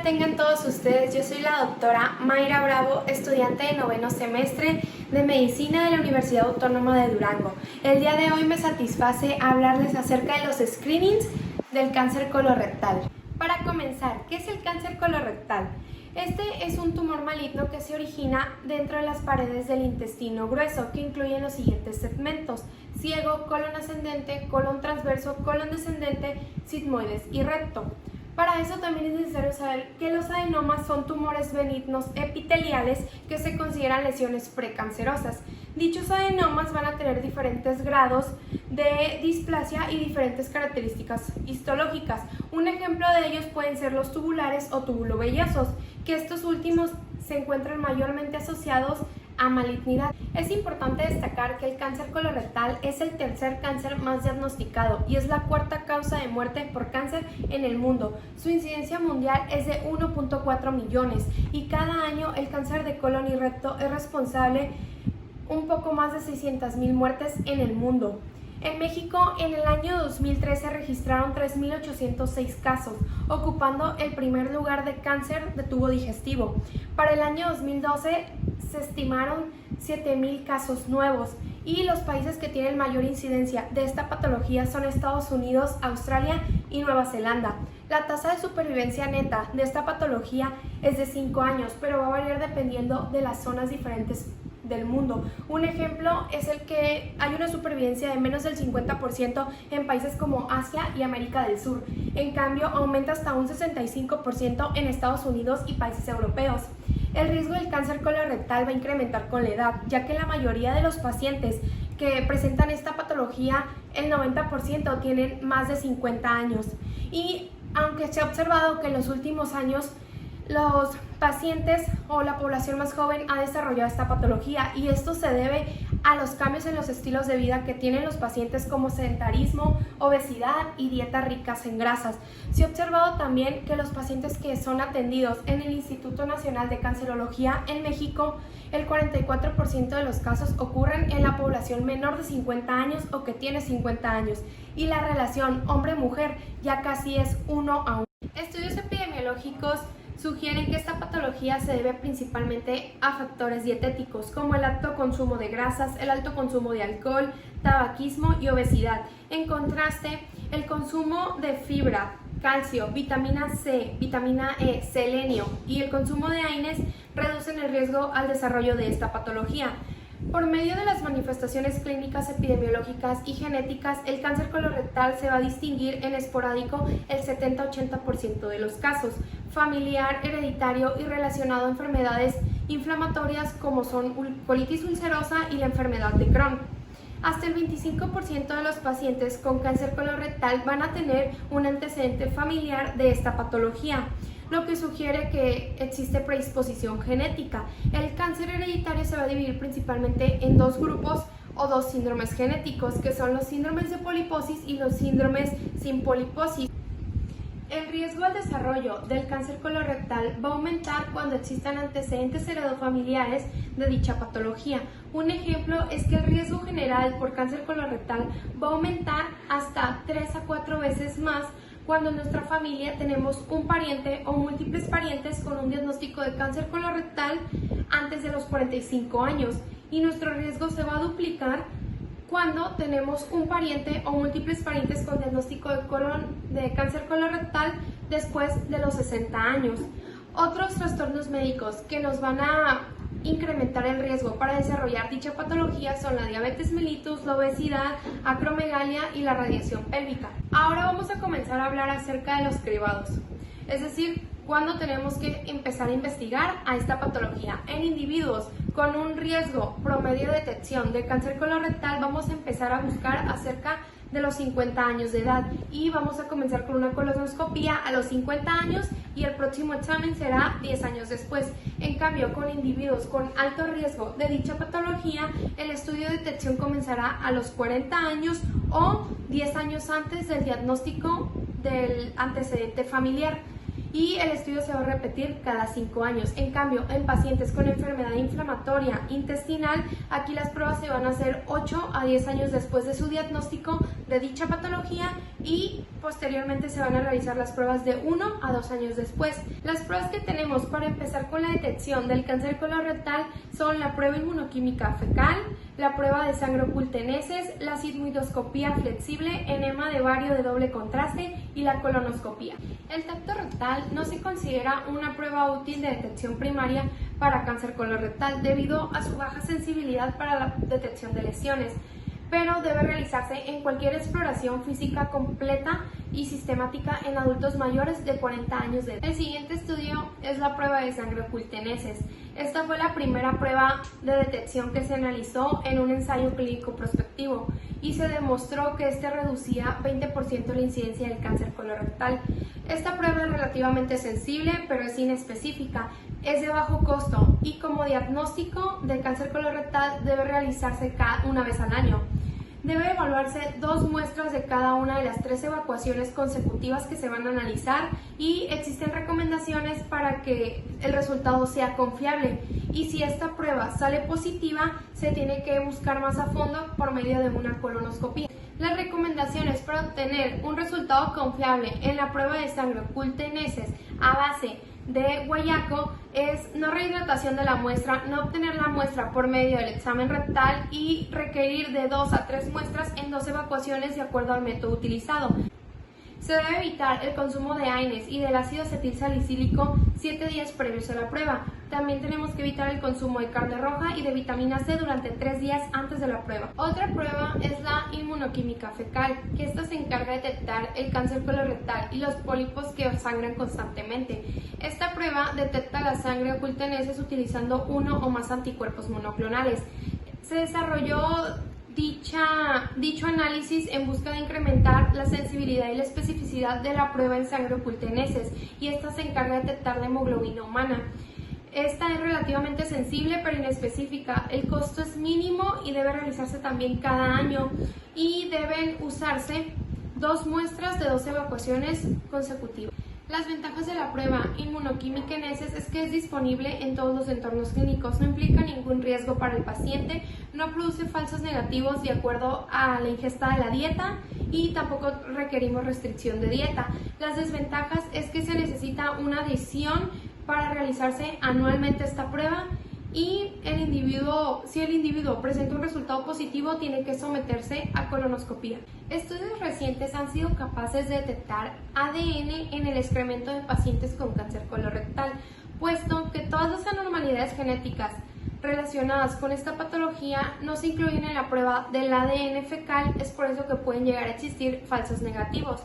tengan todos ustedes, yo soy la doctora Mayra Bravo, estudiante de noveno semestre de Medicina de la Universidad Autónoma de Durango. El día de hoy me satisface hablarles acerca de los screenings del cáncer colorectal. Para comenzar, ¿qué es el cáncer colorectal? Este es un tumor maligno que se origina dentro de las paredes del intestino grueso, que incluyen los siguientes segmentos: ciego, colon ascendente, colon transverso, colon descendente, sigmoides y recto. Para eso también es necesario saber que los adenomas son tumores benignos epiteliales que se consideran lesiones precancerosas. Dichos adenomas van a tener diferentes grados de displasia y diferentes características histológicas. Un ejemplo de ellos pueden ser los tubulares o tubulovellosos, que estos últimos se encuentran mayormente asociados a malignidad. Es importante destacar que el cáncer colorectal es el tercer cáncer más diagnosticado y es la cuarta causa de muerte por cáncer en el mundo. Su incidencia mundial es de 1.4 millones y cada año el cáncer de colon y recto es responsable un poco más de 600,000 muertes en el mundo. En México, en el año 2013 registraron 3.806 casos, ocupando el primer lugar de cáncer de tubo digestivo. Para el año 2012 se estimaron 7,000 casos nuevos y los países que tienen mayor incidencia de esta patología son Estados Unidos, Australia y Nueva Zelanda. La tasa de supervivencia neta de esta patología es de 5 años, pero va a variar dependiendo de las zonas diferentes del mundo. Un ejemplo es el que hay una supervivencia de menos del 50% en países como Asia y América del Sur. En cambio, aumenta hasta un 65% en Estados Unidos y países europeos. El riesgo del cáncer colorectal va a incrementar con la edad, ya que la mayoría de los pacientes que presentan esta patología, el 90% tienen más de 50 años. Y aunque se ha observado que en los últimos años los pacientes o la población más joven ha desarrollado esta patología, y esto se debe a los cambios en los estilos de vida que tienen los pacientes, como sedentarismo, obesidad y dietas ricas en grasas. Se ha observado también que los pacientes que son atendidos en el Instituto Nacional de Cancerología en México, el 44% de los casos ocurren en la población menor de 50 años o que tiene 50 años, y la relación hombre-mujer ya casi es 1:1. Estudios epidemiológicos sugieren que esta patología se debe principalmente a factores dietéticos como el alto consumo de grasas, el alto consumo de alcohol, tabaquismo y obesidad. En contraste, el consumo de fibra, calcio, vitamina C, vitamina E, selenio y el consumo de AINES reducen el riesgo al desarrollo de esta patología. Por medio de las manifestaciones clínicas, epidemiológicas y genéticas, el cáncer colorectal se va a distinguir en esporádico el 70-80% de los casos, familiar, hereditario y relacionado a enfermedades inflamatorias como son colitis ulcerosa y la enfermedad de Crohn. Hasta el 25% de los pacientes con cáncer colorectal van a tener un antecedente familiar de esta patología, lo que sugiere que existe predisposición genética. El cáncer hereditario se va a dividir principalmente en dos grupos o dos síndromes genéticos, que son los síndromes de poliposis y los síndromes sin poliposis. El riesgo al desarrollo del cáncer colorectal va a aumentar cuando existan antecedentes heredofamiliares de dicha patología. Un ejemplo es que el riesgo general por cáncer colorectal va a aumentar hasta 3 a 4 veces más cuando en nuestra familia tenemos un pariente o múltiples parientes con un diagnóstico de cáncer colorectal antes de los 45 años, y nuestro riesgo se va a duplicar cuando tenemos un pariente o múltiples parientes con diagnóstico de cáncer colorectal después de los 60 años. Otros trastornos médicos que nos van a incrementar el riesgo para desarrollar dicha patología son la diabetes mellitus, la obesidad, acromegalia y la radiación pélvica. Ahora vamos a comenzar a hablar acerca de los cribados, es decir, cuándo tenemos que empezar a investigar a esta patología. En individuos con un riesgo promedio de detección de cáncer colorectal vamos a empezar a buscar acerca de los 50 años de edad, y vamos a comenzar con una colonoscopía a los 50 años y el próximo examen será 10 años después. En cambio, con individuos con alto riesgo de dicha patología, el estudio de detección comenzará a los 40 años o 10 años antes del diagnóstico del antecedente familiar. y el estudio se va a repetir cada 5 años. En cambio, en pacientes con enfermedad inflamatoria intestinal, aquí las pruebas se van a hacer 8 a 10 años después de su diagnóstico de dicha patología y posteriormente se van a realizar las pruebas de 1 a 2 años después. Las pruebas que tenemos para empezar con la detección del cáncer colorectal son la prueba inmunoquímica fecal, la prueba de sangre oculta en heces, la sigmoidoscopía flexible, enema de bario de doble contraste y la colonoscopía. El tacto rectal no se considera una prueba útil de detección primaria para cáncer colorectal debido a su baja sensibilidad para la detección de lesiones, pero debe realizarse en cualquier exploración física completa y sistemática en adultos mayores de 40 años de edad. El siguiente estudio es la prueba de sangre oculta en heces. Esta fue la primera prueba de detección que se analizó en un ensayo clínico prospectivo y se demostró que este reducía 20% la incidencia del cáncer colorectal. Esta prueba es relativamente sensible, pero es inespecífica, es de bajo costo y como diagnóstico del cáncer colorectal debe realizarse una vez al año. Debe evaluarse 2 muestras de cada una de las 3 evacuaciones consecutivas que se van a analizar y existen recomendaciones para que el resultado sea confiable. Y si esta prueba sale positiva, se tiene que buscar más a fondo por medio de una colonoscopia. Las recomendaciones para obtener un resultado confiable en la prueba de sangre oculta en heces a base de guayaco es no rehidratación de la muestra, no obtener la muestra por medio del examen rectal y requerir de 2 a 3 muestras en 2 evacuaciones de acuerdo al método utilizado. Se debe evitar el consumo de AINES y del ácido acetil salicílico 7 días previos a la prueba. También tenemos que evitar el consumo de carne roja y de vitamina C durante 3 días antes de la prueba. Otra prueba es la inmunoquímica fecal, que esta se encarga de detectar el cáncer colorectal y los pólipos que sangran constantemente. Esta prueba detecta la sangre oculta en heces utilizando 1 o más anticuerpos monoclonales. Se desarrolló dicho análisis en busca de incrementar la sensibilidad y la especificidad de la prueba en sangre oculta en heces y esta se encarga de detectar la hemoglobina humana. Esta es relativamente sensible pero inespecífica. El costo es mínimo y debe realizarse también cada año y deben usarse 2 muestras de 2 evacuaciones consecutivas. Las ventajas de la prueba inmunoquímica en heces es que es disponible en todos los entornos clínicos, no implica ningún riesgo para el paciente, no produce falsos negativos de acuerdo a la ingesta de la dieta y tampoco requerimos restricción de dieta. Las desventajas es que se necesita una adhesión para realizarse anualmente esta prueba y si el individuo presenta un resultado positivo tiene que someterse a colonoscopía. Estudios recientes han sido capaces de detectar ADN en el excremento de pacientes con cáncer colorectal, puesto que todas las anormalidades genéticas relacionadas con esta patología no se incluyen en la prueba del ADN fecal, es por eso que pueden llegar a existir falsos negativos.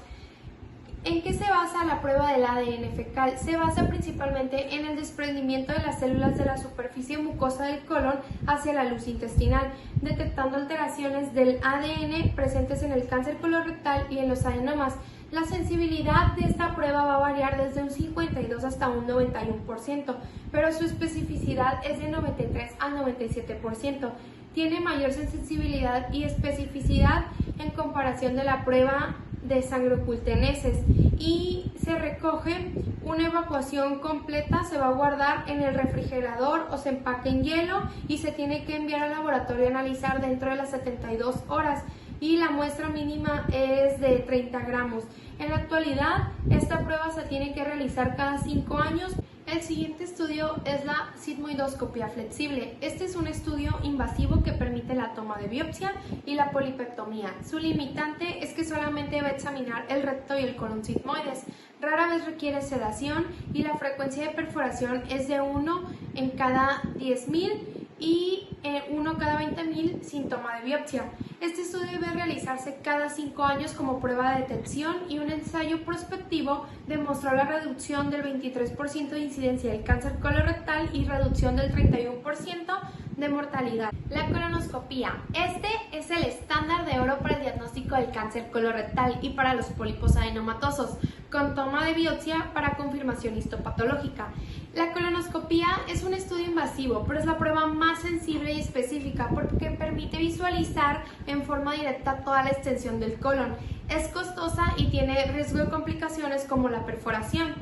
¿En qué se basa la prueba del ADN fecal? Se basa principalmente en el desprendimiento de las células de la superficie mucosa del colon hacia la luz intestinal, detectando alteraciones del ADN presentes en el cáncer colorectal y en los adenomas. La sensibilidad de esta prueba va a variar desde un 52 hasta un 91%, pero su especificidad es de 93 al 97%. Tiene mayor sensibilidad y especificidad en comparación de la prueba de sangre oculta en heces y se recoge una evacuación completa, se va a guardar en el refrigerador o se empaca en hielo y se tiene que enviar al laboratorio a analizar dentro de las 72 horas y la muestra mínima es de 30 gramos. En la actualidad, esta prueba se tiene que realizar cada 5 años. El siguiente estudio es la sigmoidoscopía flexible. Este es un estudio invasivo que permite la toma de biopsia y la polipectomía. Su limitante es que solamente va a examinar el recto y el colon sigmoides. Rara vez requiere sedación y la frecuencia de perforación es de 1 en cada 10.000 y 1 cada 20.000 sin toma de biopsia. Este estudio debe realizarse cada 5 años como prueba de detección y un ensayo prospectivo demostró la reducción del 23% de incidencia del cáncer colorectal y reducción del 31% de mortalidad. La colonoscopía. Este es el estándar de oro para el diagnóstico del cáncer colorectal y para los pólipos adenomatosos, con toma de biopsia para confirmación histopatológica. La colonoscopía es un estudio invasivo, pero es la prueba más sensible y específica porque permite visualizar en forma directa toda la extensión del colon. Es costosa y tiene riesgo de complicaciones como la perforación.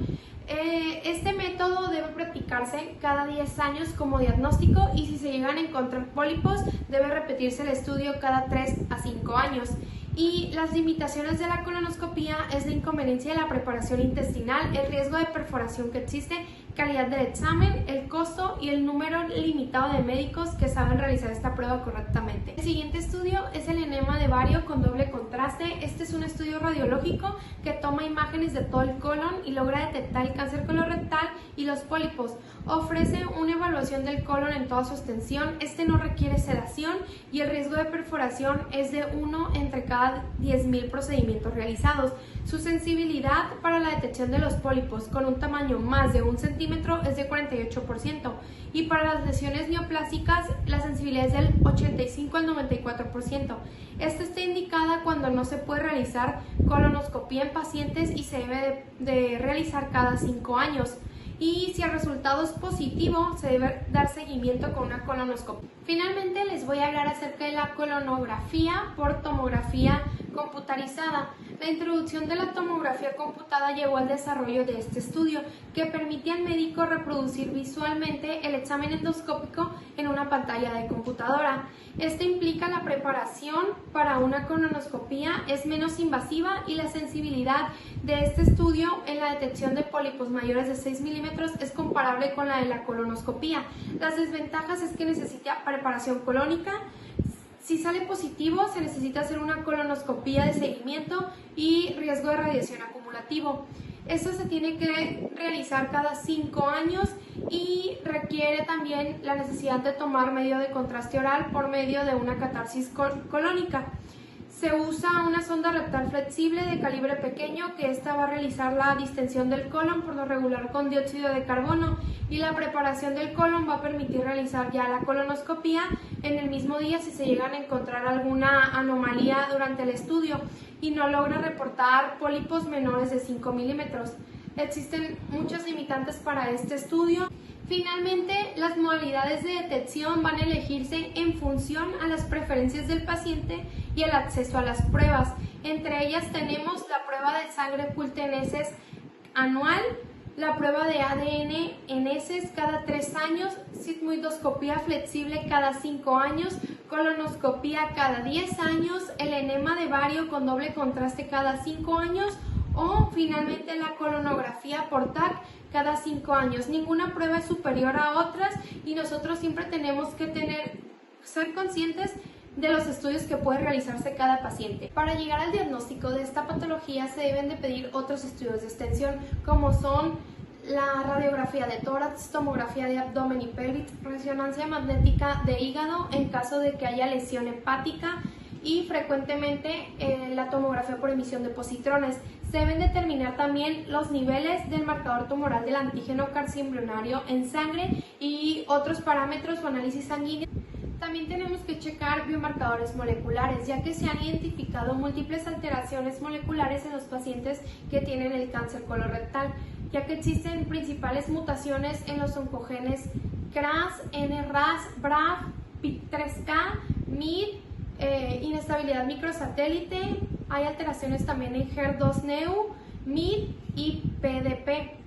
Este método debe practicarse cada 10 años como diagnóstico y si se llegan a encontrar pólipos debe repetirse el estudio cada 3 a 5 años. Y las limitaciones de la colonoscopía es la inconveniencia de la preparación intestinal, el riesgo de perforación que existe, calidad del examen, el costo y el número limitado de médicos que saben realizar esta prueba correctamente. El siguiente estudio es el enema de vario con doble contraste. Este es un estudio radiológico que toma imágenes de todo el colon y logra detectar el cáncer colorectal y los pólipos. Ofrece una evaluación del colon en toda su extensión. Este no requiere sedación y el riesgo de perforación es de 1 entre cada 10.000 procedimientos realizados. Su sensibilidad para la detección de los pólipos con un tamaño más de 1 centímetro es de 48% y para las lesiones neoplásicas la sensibilidad es del 85 al 94%. Esta está indicada cuando no se puede realizar colonoscopía en pacientes y se debe de realizar cada 5 años. Y si el resultado es positivo, se debe dar seguimiento con una colonoscopia. Finalmente les voy a hablar acerca de la colonografía por tomografía computarizada. La introducción de la tomografía computada llevó al desarrollo de este estudio que permite al médico reproducir visualmente el examen endoscópico en una pantalla de computadora. Esto implica la preparación para una colonoscopía es menos invasiva y la sensibilidad de este estudio en la detección de pólipos mayores de 6 milímetros es comparable con la de la colonoscopía. Las desventajas es que necesita preparación colónica. Si sale positivo, se necesita hacer una colonoscopía de seguimiento y riesgo de radiación acumulativo. Esto se tiene que realizar cada 5 años y requiere también la necesidad de tomar medio de contraste oral por medio de una catarsis colónica. Se usa una sonda rectal flexible de calibre pequeño que esta va a realizar la distensión del colon por lo regular con dióxido de carbono y la preparación del colon va a permitir realizar ya la colonoscopía en el mismo día si se llegan a encontrar alguna anomalía durante el estudio y no logra reportar pólipos menores de 5 milímetros. Existen muchos limitantes para este estudio. Finalmente, las modalidades de detección van a elegirse en función a las preferencias del paciente y el acceso a las pruebas. Entre ellas tenemos la prueba de sangre oculta en heces anual, la prueba de ADN en heces cada 3 años, sigmoidoscopía flexible cada 5 años, colonoscopía cada 10 años, el enema de vario con doble contraste cada 5 años o finalmente la colonografía por TAC cada 5 años. Ninguna prueba es superior a otras y nosotros siempre tenemos que ser conscientes de los estudios que puede realizarse cada paciente. Para llegar al diagnóstico de esta patología se deben de pedir otros estudios de extensión como son la radiografía de tórax, tomografía de abdomen y pelvis, resonancia magnética de hígado en caso de que haya lesión hepática y frecuentemente la tomografía por emisión de positrones. Se deben determinar también los niveles del marcador tumoral del antígeno carcinoembrionario en sangre y otros parámetros o análisis sanguíneos. También tenemos que checar biomarcadores moleculares, ya que se han identificado múltiples alteraciones moleculares en los pacientes que tienen el cáncer colorectal, ya que existen principales mutaciones en los oncogenes KRAS, NRAS, BRAF, PIK3K, MYD, inestabilidad microsatélite, hay alteraciones también en HER2-Neu, MYD y PDP.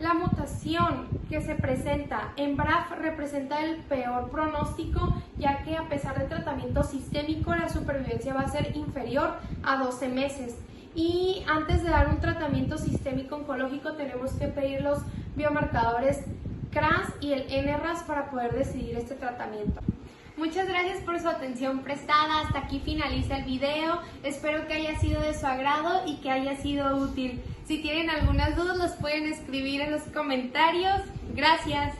La mutación que se presenta en BRAF representa el peor pronóstico, ya que a pesar del tratamiento sistémico la supervivencia va a ser inferior a 12 meses. Y antes de dar un tratamiento sistémico oncológico tenemos que pedir los biomarcadores KRAS y el NRAS para poder decidir este tratamiento. Muchas gracias por su atención prestada, hasta aquí finaliza el video, espero que haya sido de su agrado y que haya sido útil. Si tienen algunas dudas los pueden escribir en los comentarios. Gracias.